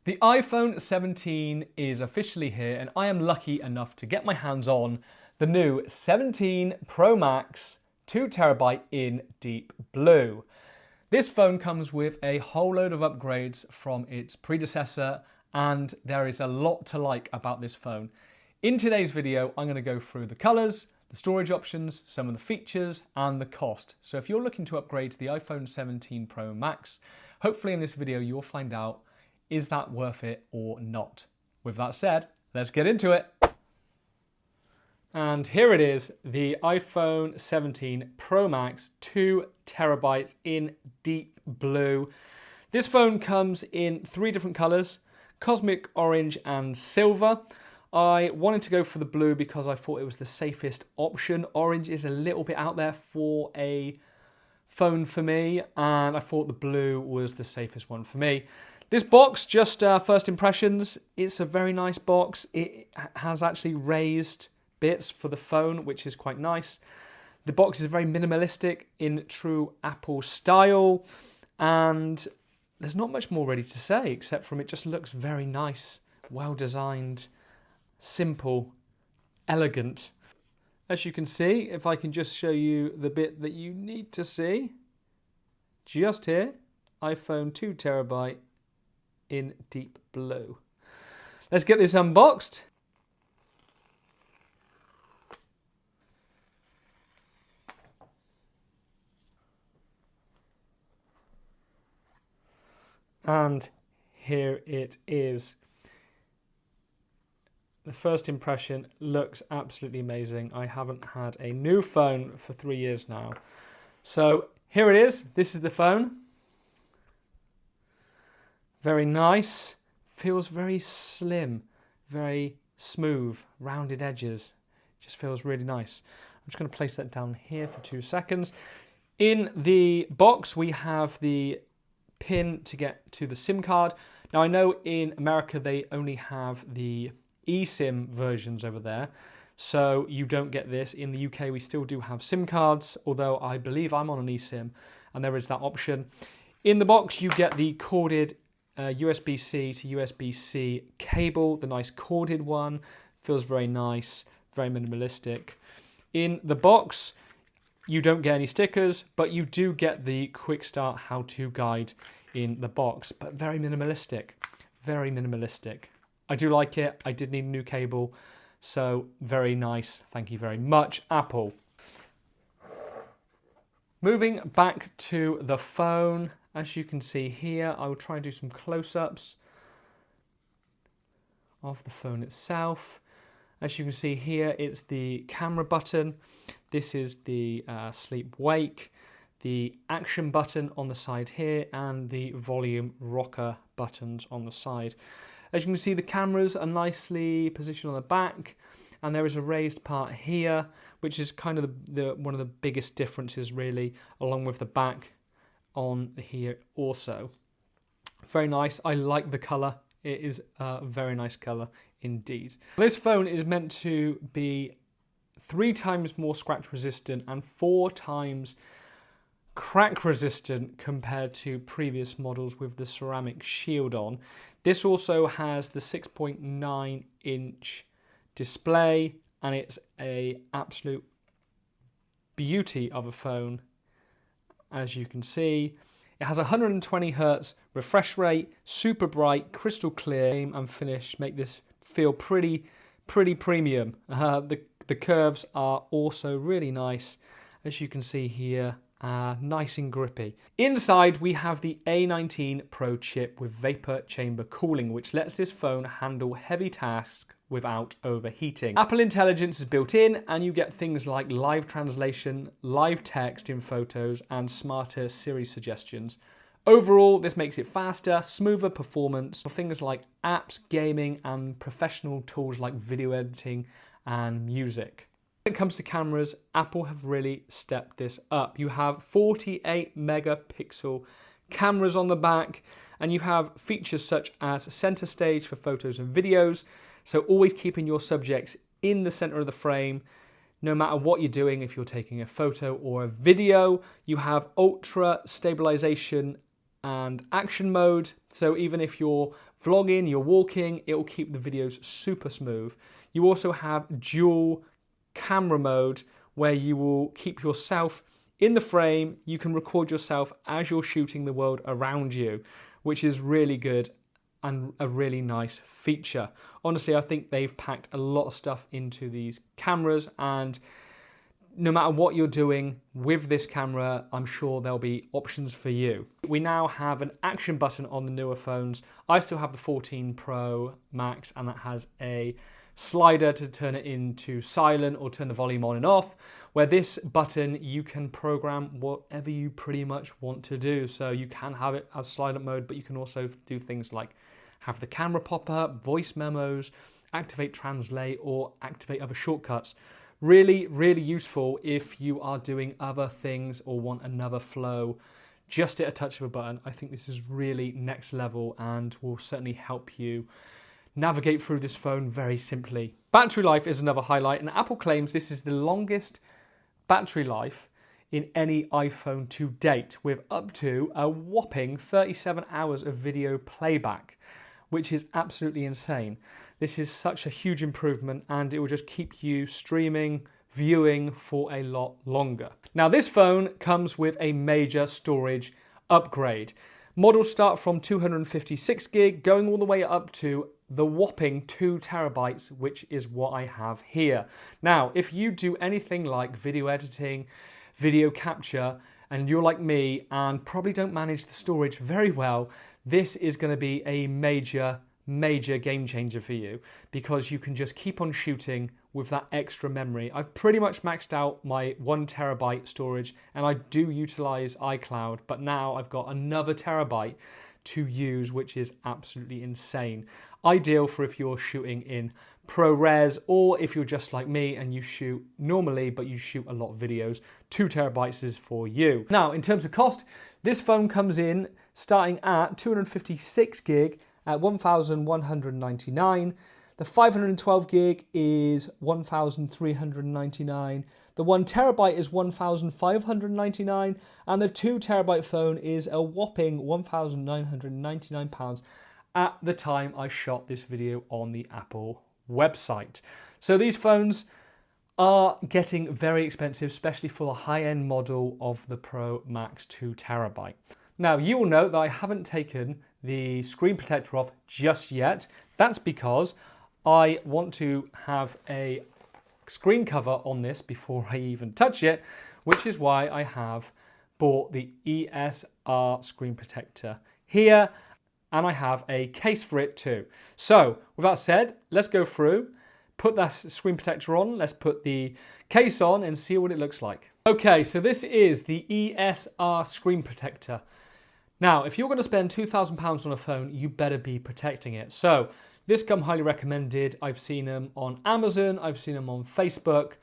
The iPhone 17 is officially here, and I am lucky enough to get my hands on the new 17 Pro Max 2TB in deep blue. This phone comes with a whole load of upgrades from its predecessor, and there is a lot to like about this phone. In today's video, I'm going to go through the colors, the storage options, some of the features, and the cost. So if you're looking to upgrade to the iPhone 17 Pro Max, hopefully in this video you'll find out, is that worth it or not? With that said, let's get into it. And here it is, the iPhone 17 Pro Max 2TB in deep blue. This phone comes in 3 different colors: cosmic, orange, and silver. I wanted to go for the blue because I thought it was the safest option. Orange is a little bit out there for a phone for me, and I thought the blue was the safest one for me. This box, just first impressions, it's a very nice box. It has actually raised bits for the phone, which is quite nice. The box is very minimalistic in true Apple style, and there's not much more ready to say except from it just looks very nice, well designed, simple, elegant. As you can see, if I can just show you the bit that you need to see, just here, iPhone 2TB in deep blue. Let's get this unboxed. And here it is. The first impression looks absolutely amazing. I haven't had a new phone for 3 years now. So here it is. This is the phone. Very nice. Feels very slim, very smooth, rounded edges. Just feels really nice. I'm just going to place that down here for 2 seconds. In the box, we have the pin to get to the SIM card. Now, I know in America they only have the eSIM versions over there, so you don't get this. In the UK, we still do have SIM cards, although I believe I'm on an eSIM, and there is that option. In the box, you get the corded USB-C to USB-C cable, the nice corded one. Feels very nice, very minimalistic. In the box, you don't get any stickers, but you do get the quick start how-to guide in the box, but very minimalistic, very minimalistic. I do like it. I did need a new cable, so very nice. Thank you very much, Apple. Moving back to the phone, as you can see here, I will try and do some close-ups of the phone itself. As you can see here, it's the camera button. This is the sleep wake, the action button on the side here, and the volume rocker buttons on the side. As you can see, the cameras are nicely positioned on the back, and there is a raised part here, which is kind of one of the biggest differences really, along with the back on here also. Very nice. I like the colour. It is a very nice colour indeed. This phone is meant to be 3 times more scratch resistant and 4 times crack resistant compared to previous models with the ceramic shield on. This also has the 6.9 inch display, and it's an absolute beauty of a phone. As you can see, it has 120 Hz refresh rate, super bright, crystal clear, and finish make this feel pretty premium. The curves are also really nice, as you can see here. Nice and grippy. Inside we have the A19 Pro chip with vapor chamber cooling, which lets this phone handle heavy tasks without overheating. Apple Intelligence is built in, and you get things like live translation, live text in photos, and smarter Siri suggestions. Overall, this makes it faster, smoother performance for things like apps, gaming, and professional tools like video editing and music. When it comes to cameras, Apple have really stepped this up. You have 48 megapixel cameras on the back, and you have features such as center stage for photos and videos, so always keeping your subjects in the center of the frame, no matter what you're doing. If you're taking a photo or a video, you have ultra stabilization and action mode, so even if you're vlogging, you're walking, it will keep the videos super smooth. You also have dual camera mode where you will keep yourself in the frame. You can record yourself as you're shooting the world around you, which is really good and a really nice feature. Honestly, I think they've packed a lot of stuff into these cameras, and no matter what you're doing with this camera, I'm sure there'll be options for you. We now have an action button on the newer phones. I still have the 14 Pro Max, and that has a slider to turn it into silent or turn the volume on and off, where this button you can program whatever you pretty much want to do. So you can have it as silent mode, but you can also do things like have the camera pop up, voice memos, activate translate, or activate other shortcuts. Really, really useful if you are doing other things or want another flow just at a touch of a button. I think this is really next level and will certainly help you navigate through this phone very simply. Battery life is another highlight, and Apple claims this is the longest battery life in any iPhone to date, with up to a whopping 37 hours of video playback, which is absolutely insane. This is such a huge improvement, and it will just keep you streaming, viewing for a lot longer. Now, this phone comes with a major storage upgrade. Models start from 256 gig, going all the way up to the whopping 2 terabytes, which is what I have here. Now, if you do anything like video editing, video capture, and you're like me and probably don't manage the storage very well, this is going to be a major game changer for you, because you can just keep on shooting with that extra memory. I've pretty much maxed out my 1 terabyte storage, and I do utilize iCloud, but now I've got another terabyte to use, which is absolutely insane. Ideal for if you're shooting in ProRes, or if you're just like me and you shoot normally but you shoot a lot of videos. 2 terabytes is for you. Now, in terms of cost, this phone comes in starting at 256 gig at $1,199. The 512 gig is $1,399. The 1 terabyte is $1,599, and the 2 terabyte phone is a whopping £1,999 at the time I shot this video on the Apple website. So these phones are getting very expensive, especially for the high-end model of the Pro Max 2 terabyte. Now, you will note that I haven't taken the screen protector off just yet. That's because I want to have a screen cover on this before I even touch it, which is why I have bought the ESR Screen Protector here, and I have a case for it too. So, with that said, let's go through, put that screen protector on, let's put the case on and see what it looks like. Okay, so this is the ESR Screen Protector. Now, if you're going to spend £2,000 on a phone, you better be protecting it. So, this come highly recommended. I've seen them on Amazon, I've seen them on Facebook,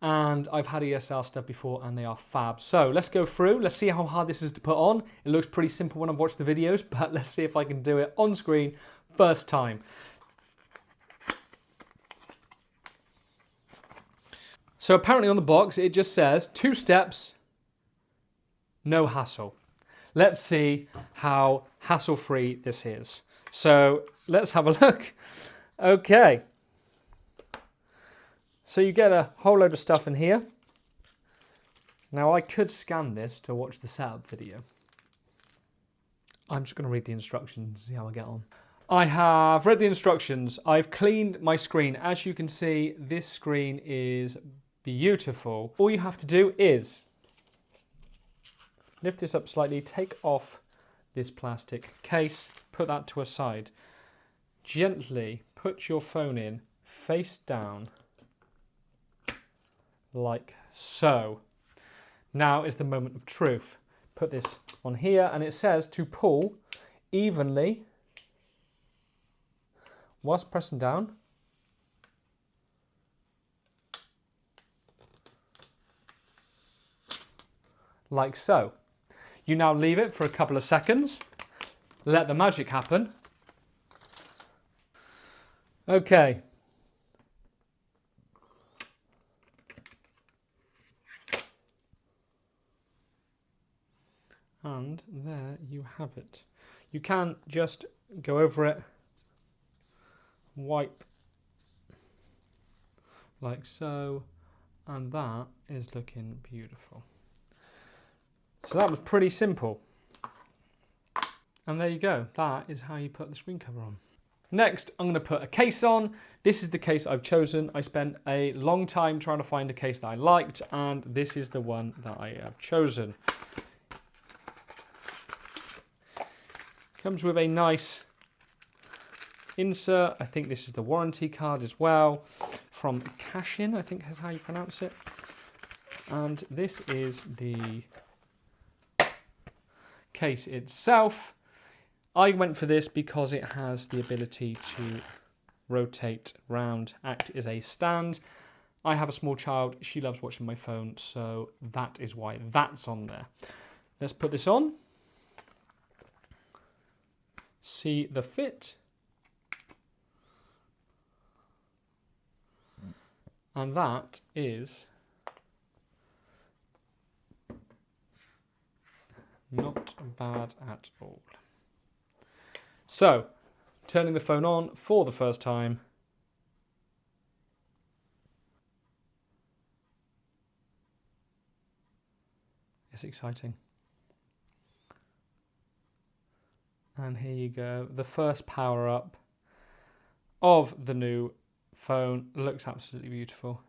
and I've had ESR stuff before and they are fab. So let's go through, let's see how hard this is to put on. It looks pretty simple when I've watched the videos, but let's see if I can do it on screen first time. So apparently on the box it just says 2 steps, no hassle. Let's see how hassle-free this is. So let's have a look. Okay. So you get a whole load of stuff in here. Now I could scan this to watch the setup video. I'm just going to read the instructions, see how I get on. I have read the instructions. I've cleaned my screen. As you can see, this screen is beautiful. All you have to do is lift this up slightly, take off this plastic case, put that to a side. Gently put your phone in face down like so. Now is the moment of truth. Put this on here, and it says to pull evenly whilst pressing down. Like so. You now leave it for a couple of seconds. Let the magic happen. Okay. And there you have it. You can just go over it wipe like so, and that is looking beautiful. So that was pretty simple. And there you go. That is how you put the screen cover on. Next, I'm going to put a case on. This is the case I've chosen. I spent a long time trying to find a case that I liked, and this is the one that I have chosen. Comes with a nice insert. I think this is the warranty card as well, from CANSHN, I think is how you pronounce it. And this is the case itself. I went for this because it has the ability to rotate round, act as a stand. I have a small child, she loves watching my phone, so that is why that's on there. Let's put this on. See the fit. And that is not bad at all. So, turning the phone on for the first time. It's exciting. And here you go. The first power up of the new phone. Looks absolutely beautiful.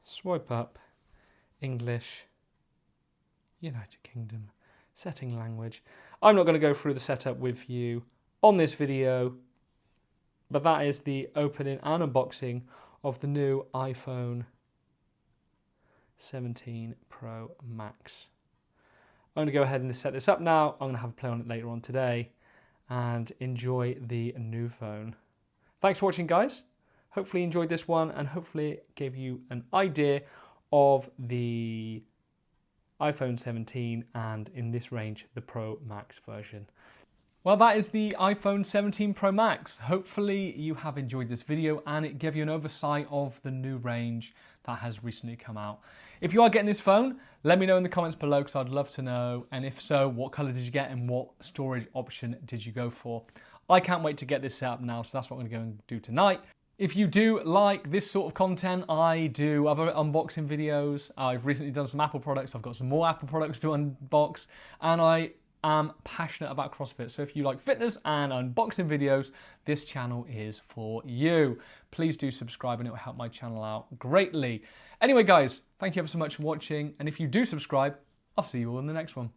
Swipe up. English. United Kingdom. Setting language. I'm not going to go through the setup with you on this video, but that is the opening and unboxing of the new iPhone 17 Pro Max. I'm going to go ahead and set this up now. I'm going to have a play on it later on today and enjoy the new phone. Thanks for watching, guys. Hopefully you enjoyed this one, and hopefully it gave you an idea of the iPhone 17 and, in this range, the Pro Max version. Well, that is the iPhone 17 Pro Max. Hopefully you have enjoyed this video and it gave you an oversight of the new range that has recently come out. If you are getting this phone, let me know in the comments below because I'd love to know. And if so, what color did you get and what storage option did you go for? I can't wait to get this set up now, so that's what I'm going to go and do tonight. If you do like this sort of content, I do other unboxing videos. I've recently done some Apple products. I've got some more Apple products to unbox, and I am passionate about CrossFit. So if you like fitness and unboxing videos, this channel is for you. Please do subscribe and it will help my channel out greatly. Anyway, guys, thank you ever so much for watching. And if you do subscribe, I'll see you all in the next one.